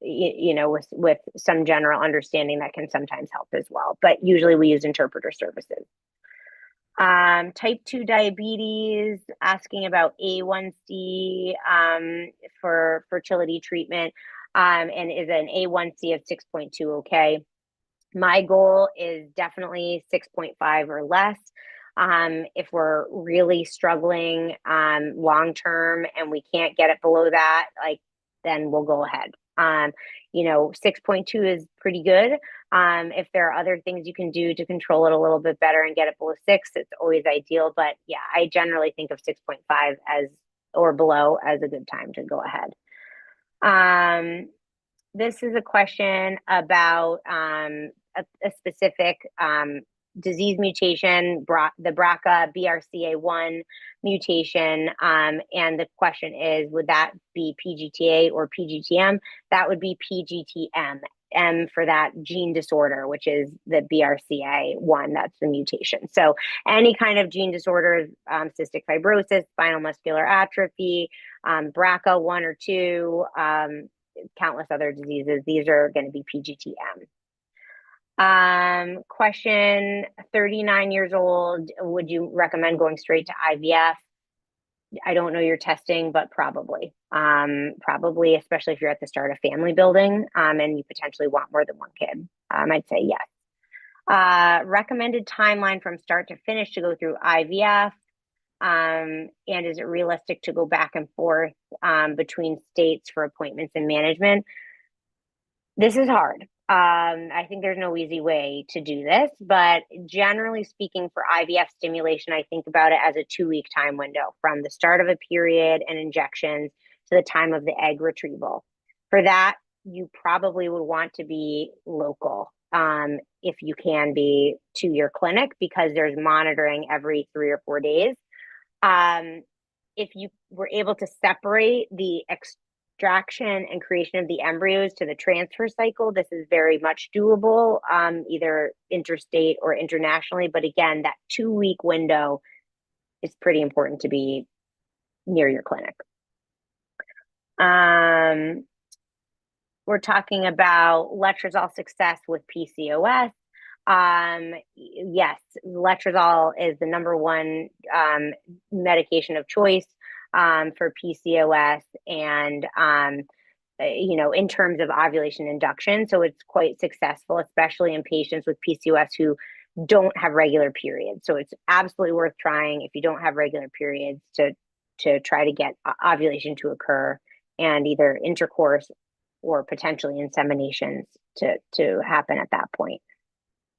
with some general understanding, that can sometimes help as well. But usually we use interpreter services. Type 2 diabetes, asking about A1C for fertility treatment, and is an A1C of 6.2 okay? My goal is definitely 6.5 or less. If we're really struggling long term and we can't get it below that, then we'll go ahead. 6.2 is pretty good. If there are other things you can do to control it a little bit better and get it below 6, it's always ideal. But yeah, I generally think of 6.5 as or below as a good time to go ahead. This is a question about a specific disease mutation, the BRCA BRCA1 mutation. And the question is, would that be PGTA or PGTM? That would be PGTM, M for that gene disorder, which is the BRCA1, that's the mutation. So any kind of gene disorders, cystic fibrosis, spinal muscular atrophy, BRCA1 or 2, countless other diseases, these are going to be PGTM. Question, 39 years old, would you recommend going straight to IVF? I don't know your testing, but probably, especially if you're at the start of family building, and you potentially want more than 1 kid. I'd say yes. Recommended timeline from start to finish to go through IVF. And is it realistic to go back and forth between states for appointments and management? This is hard. I think there's no easy way to do this, but generally speaking, for IVF stimulation, I think about it as a 2-week time window from the start of a period and injections to the time of the egg retrieval. For that, you probably would want to be local, if you can be, to your clinic, because there's monitoring every 3 or 4 days. If you were able to separate the extraction and creation of the embryos to the transfer cycle, this is very much doable, either interstate or internationally. But again, that 2-week window is pretty important to be near your clinic. We're talking about letrozole success with PCOS. Yes, letrozole is the #1 medication of choice for PCOS, and in terms of ovulation induction. So it's quite successful, especially in patients with PCOS who don't have regular periods. So it's absolutely worth trying if you don't have regular periods to try to get ovulation to occur, and either intercourse or potentially inseminations to happen at that point.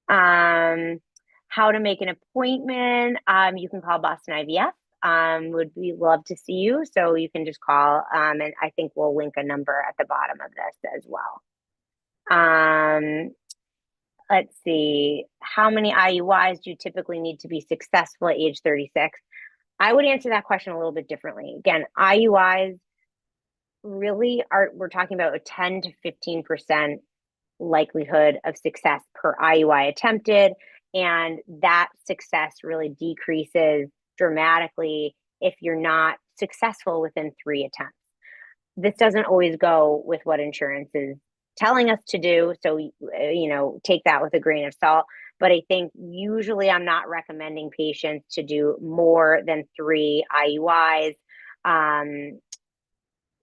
How to make an appointment. You can call Boston IVF. Would we love to see you. So you can just call, and I think we'll link a number at the bottom of this as well. Let's see. How many IUIs do you typically need to be successful at age 36? I would answer that question a little bit differently. Again, IUIs really we're talking about a 10 to 15% likelihood of success per IUI attempted. And that success really decreases dramatically if you're not successful within 3 attempts. This doesn't always go with what insurance is telling us to do. So, take that with a grain of salt. But I think usually I'm not recommending patients to do more than 3 IUIs.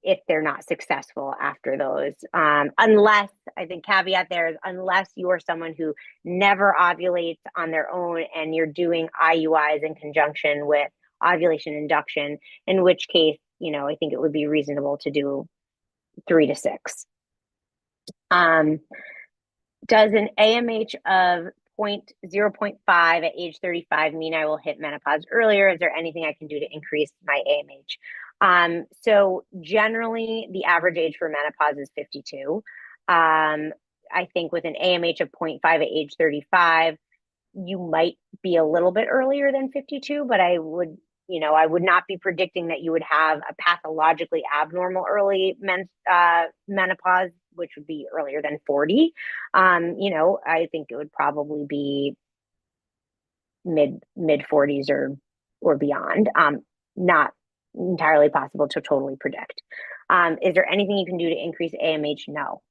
If they're not successful after those. Unless, I think caveat there is, unless you are someone who never ovulates on their own and you're doing IUIs in conjunction with ovulation induction, in which case, I think it would be reasonable to do 3 to 6. Does an AMH of 0.5 at age 35 mean I will hit menopause earlier? Is there anything I can do to increase my AMH? So generally, the average age for menopause is 52. I think with an AMH of 0.5 at age 35, you might be a little bit earlier than 52, but I would not be predicting that you would have a pathologically abnormal early menopause, which would be earlier than 40. I think it would probably be mid 40s or beyond. Not entirely possible to totally predict. Is there anything you can do to increase AMH? No.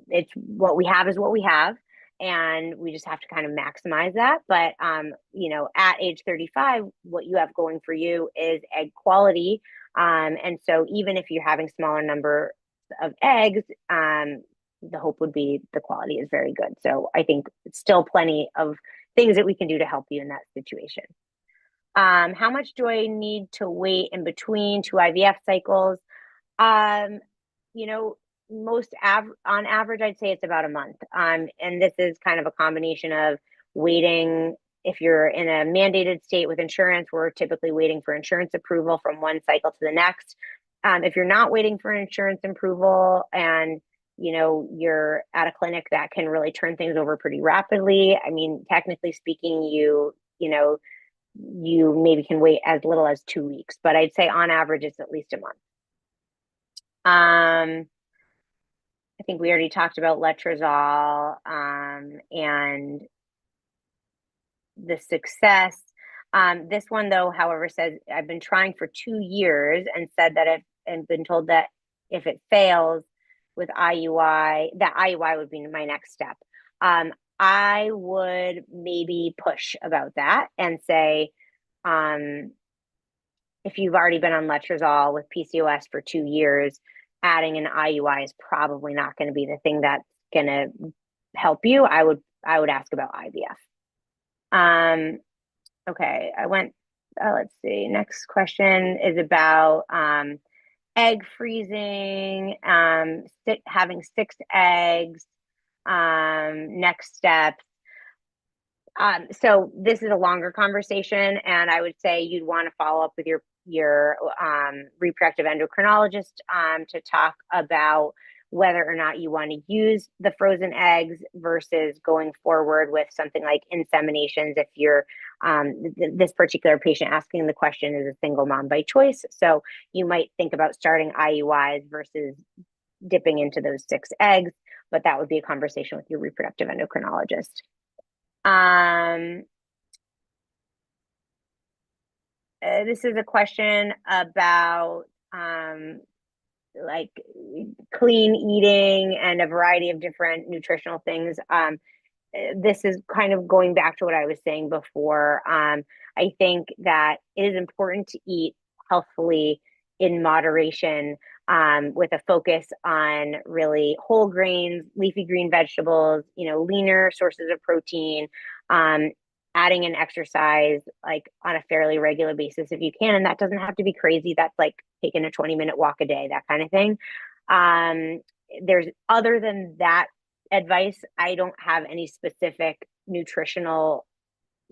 It's what we have is what we have, and we just have to kind of maximize that. But at age 35, what you have going for you is egg quality. And so even if you're having smaller number of eggs, the hope would be the quality is very good. So I think it's still plenty of things that we can do to help you in that situation. How much do I need to wait in between 2 IVF cycles? On average, I'd say it's about a month. And this is kind of a combination of waiting. If you're in a mandated state with insurance, we're typically waiting for insurance approval from one cycle to the next. If you're not waiting for insurance approval and you're at a clinic that can really turn things over pretty rapidly, I mean, technically speaking, you maybe can wait as little as 2 weeks, but I'd say on average it's at least a month. I think we already talked about letrozole and the success. This one, though, however, says I've been trying for 2 years and said that I've been told that if it fails with IUI, that IUI would be my next step. I would maybe push about that and say, if you've already been on letrozole with PCOS for 2 years, adding an IUI is probably not going to be the thing that's going to help you. I would ask about IVF. Okay, let's see. Next question is about egg freezing, having 6 eggs, next steps. So this is a longer conversation, and I would say you'd want to follow up with your reproductive endocrinologist to talk about whether or not you want to use the frozen eggs versus going forward with something like inseminations. If you're this particular patient asking the question is a single mom by choice, so you might think about starting IUIs versus dipping into those 6 eggs, but that would be a conversation with your reproductive endocrinologist. This is a question about like clean eating and a variety of different nutritional things. This is kind of going back to what I was saying before. I think that it is important to eat healthfully in moderation, with a focus on really whole grains, leafy green vegetables, leaner sources of protein, adding in exercise like on a fairly regular basis if you can. And that doesn't have to be crazy. That's like taking a 20-minute walk a day, that kind of thing. There's other than that advice, I don't have any specific nutritional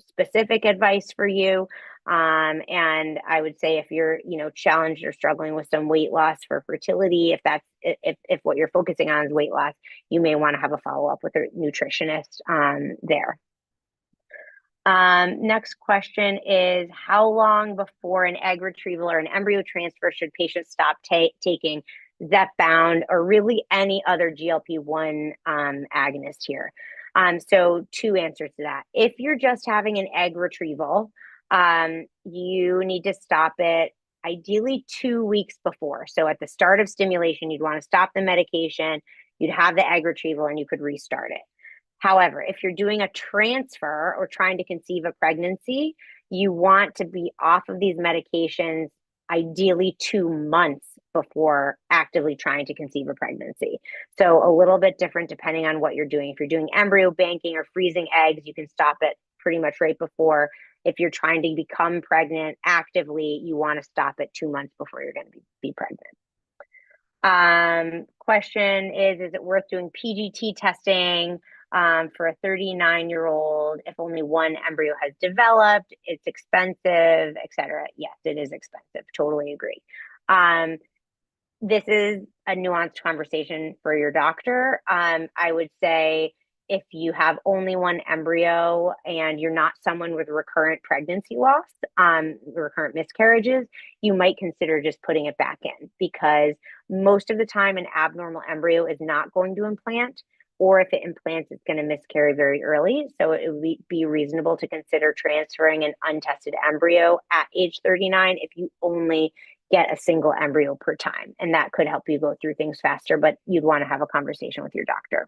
specific advice for you. And I would say if you're, challenged or struggling with some weight loss for fertility, if what you're focusing on is weight loss, you may want to have a follow-up with a nutritionist there. Next question is, how long before an egg retrieval or an embryo transfer should patients stop taking Zepbound or really any other GLP-1 agonist here? So two answers to that. If you're just having an egg retrieval, you need to stop it ideally 2 weeks before. So at the start of stimulation, you'd want to stop the medication, you'd have the egg retrieval, and you could restart it. However, if you're doing a transfer or trying to conceive a pregnancy, you want to be off of these medications ideally 2 months before actively trying to conceive a pregnancy. So a little bit different depending on what you're doing. If you're doing embryo banking or freezing eggs, you can stop it pretty much right before. If you're trying to become pregnant actively, you want to stop it 2 months before you're going to be pregnant. Question is it worth doing PGT testing for a 39-year-old if only one embryo has developed? It's expensive, etc. Yes, it is expensive. Totally agree. This is a nuanced conversation for your doctor. I would say if you have only one embryo and you're not someone with recurrent pregnancy loss, recurrent miscarriages, you might consider just putting it back in, because most of the time an abnormal embryo is not going to implant, or if it implants, it's going to miscarry very early. So it would be reasonable to consider transferring an untested embryo at age 39 if you only get a single embryo per time. And that could help you go through things faster, but you'd want to have a conversation with your doctor.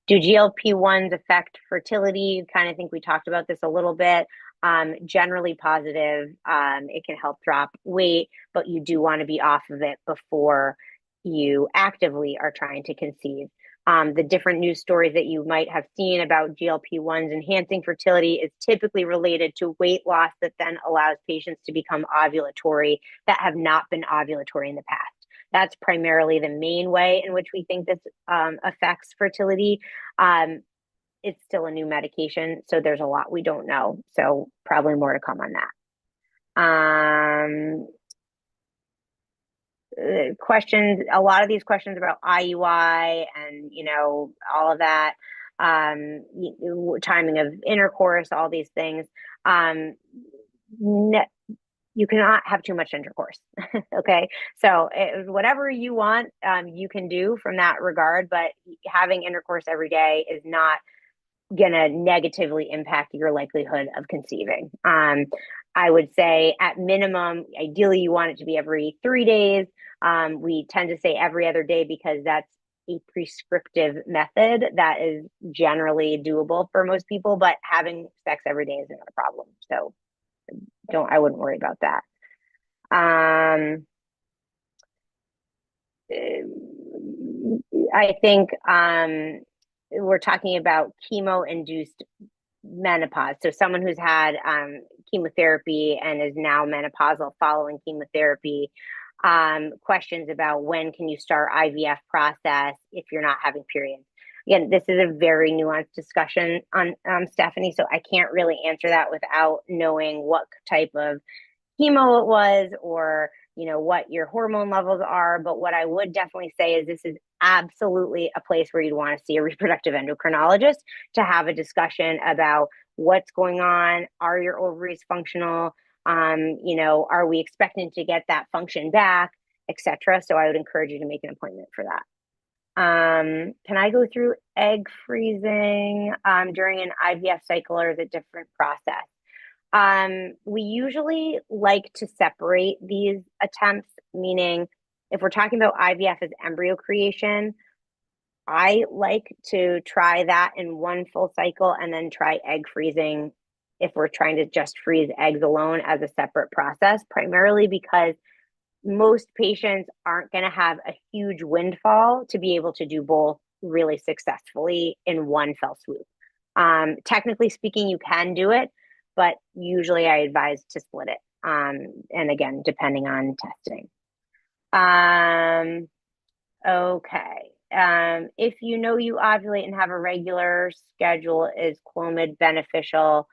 Do GLP-1s affect fertility? Kind of think we talked about this a little bit. Generally positive. It can help drop weight, but you do want to be off of it before you actively are trying to conceive. The different news stories that you might have seen about GLP-1s enhancing fertility is typically related to weight loss that then allows patients to become ovulatory that have not been ovulatory in the past. That's primarily the main way in which we think this affects fertility. It's still a new medication, so there's a lot we don't know. So probably more to come on that. Questions, a lot of these questions about IUI and, all of that, timing of intercourse, all these things. You cannot have too much intercourse. Okay. So whatever you want, you can do from that regard, but having intercourse every day is not going to negatively impact your likelihood of conceiving. I would say at minimum, ideally you want it to be every 3 days. We tend to say every other day because that's a prescriptive method that is generally doable for most people, but having sex every day is not a problem. So I wouldn't worry about that. I think we're talking about chemo-induced menopause. So someone who's had chemotherapy and is now menopausal following chemotherapy. Questions about when can you start IVF process if you're not having periods. Again, this is a very nuanced discussion on Stephanie, so I can't really answer that without knowing what type of chemo it was or what your hormone levels are. But what I would definitely say is this is absolutely a place where you'd want to see a reproductive endocrinologist to have a discussion about what's going on. Are your ovaries functional? Are we expecting to get that function back, etc. So I would encourage you to make an appointment for that. Can I go through egg freezing during an IVF cycle, or is it a different process? We usually like to separate these attempts, meaning if we're talking about IVF as embryo creation, I like to try that in one full cycle and then try egg freezing if we're trying to just freeze eggs alone as a separate process, primarily because most patients aren't going to have a huge windfall to be able to do both really successfully in one fell swoop. Technically speaking, you can do it, but usually I advise to split it. And again, depending on testing. Okay. If you know you ovulate and have a regular schedule, is Clomid beneficial?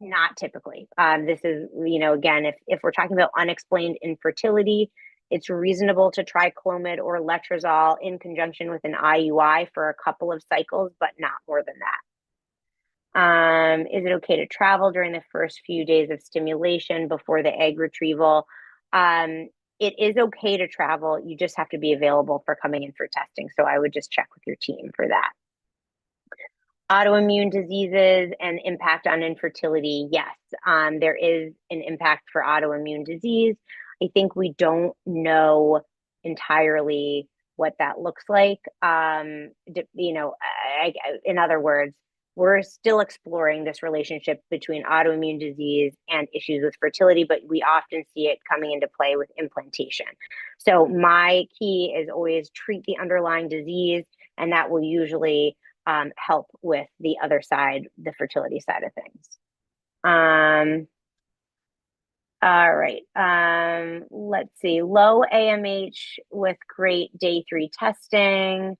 Not typically. This is, again, if we're talking about unexplained infertility, it's reasonable to try Clomid or letrozole in conjunction with an IUI for a couple of cycles, but not more than that. Is it okay to travel during the first few days of stimulation before the egg retrieval? It is okay to travel. You just have to be available for coming in for testing. So I would just check with your team for that. Autoimmune diseases and impact on infertility. Yes, there is an impact for autoimmune disease. I think we don't know entirely what that looks like. In other words, we're still exploring this relationship between autoimmune disease and issues with fertility, but we often see it coming into play with implantation. So my key is always treat the underlying disease, and that will usually help with the other side, the fertility side of things. All right. Let's see. Low AMH with great day 3 testing.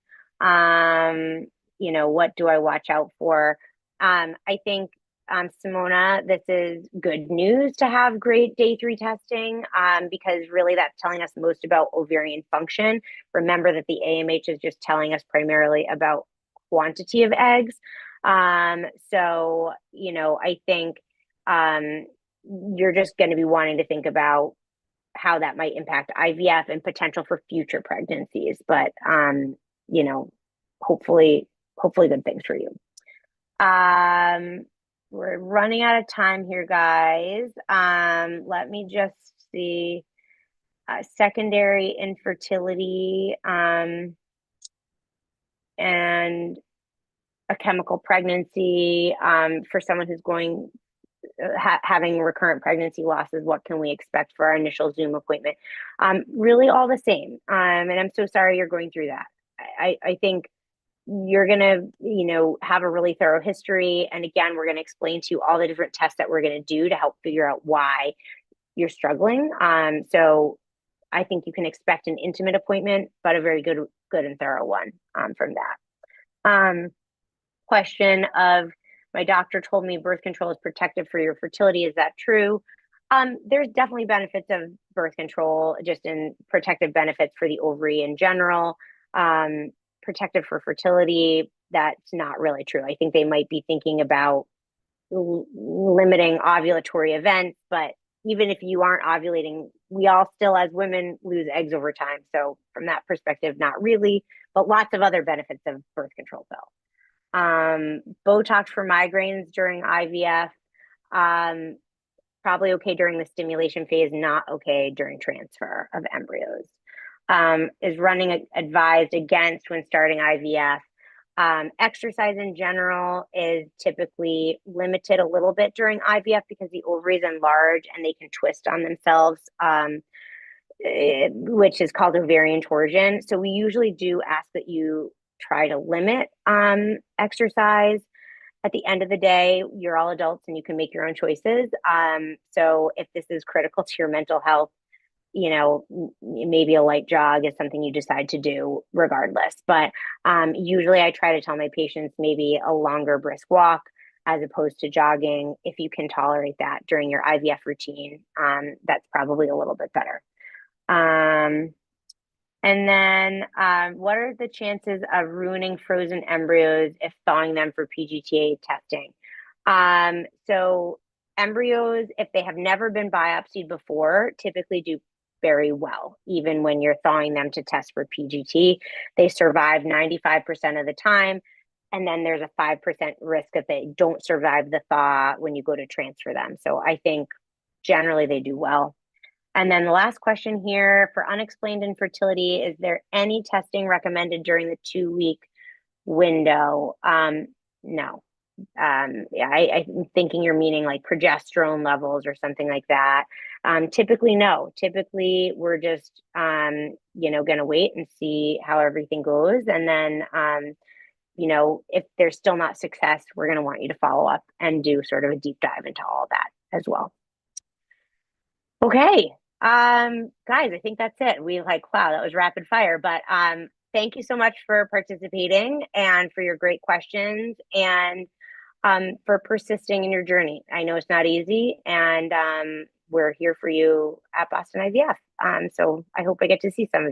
What do I watch out for? I think, Simona, this is good news to have great day 3 testing, because really that's telling us most about ovarian function. Remember that the AMH is just telling us primarily about quantity of eggs. I think you're just going to be wanting to think about how that might impact IVF and potential for future pregnancies. But hopefully good things for you. We're running out of time here, guys. Let me just see. Secondary infertility and a chemical pregnancy for someone who's having recurrent pregnancy losses. What can we expect for our initial Zoom appointment? Really all the same. And I'm so sorry you're going through that. I think you're going to, have a really thorough history. And again, we're going to explain to you all the different tests that we're going to do to help figure out why you're struggling. So I think you can expect an intimate appointment, but a very good and thorough one from that. Question of, my doctor told me birth control is protective for your fertility. Is that true? There's definitely benefits of birth control, just in protective benefits for the ovary in general. Protective for fertility, that's not really true. I think they might be thinking about limiting ovulatory events, but even if you aren't ovulating, we all still, as women, lose eggs over time. So from that perspective, not really, but lots of other benefits of birth control pill. Botox for migraines during IVF, probably okay during the stimulation phase, not okay during transfer of embryos. Is running advised against when starting IVF. Exercise in general is typically limited a little bit during IVF because the ovaries enlarge and they can twist on themselves, which is called ovarian torsion. So we usually do ask that you try to limit exercise. At the end of the day, you're all adults and you can make your own choices. So if this is critical to your mental health, maybe a light jog is something you decide to do regardless. But usually I try to tell my patients maybe a longer brisk walk as opposed to jogging. If you can tolerate that during your IVF routine, that's probably a little bit better. And then what are the chances of ruining frozen embryos if thawing them for PGTA testing? So embryos, if they have never been biopsied before, typically do very well. Even when you're thawing them to test for PGT, they survive 95% of the time. And then there's a 5% risk that they don't survive the thaw when you go to transfer them. So I think generally they do well. And then the last question here, for unexplained infertility, is there any testing recommended during the 2-week window? No. I'm thinking you're meaning like progesterone levels or something like that. Typically, no. Typically, we're just, going to wait and see how everything goes. And then, if there's still not success, we're going to want you to follow up and do sort of a deep dive into all of that as well. Okay. Guys, I think that's it. Wow, that was rapid fire, but thank you so much for participating and for your great questions and for persisting in your journey. I know it's not easy, and we're here for you at Boston IVF. So I hope I get to see some of you.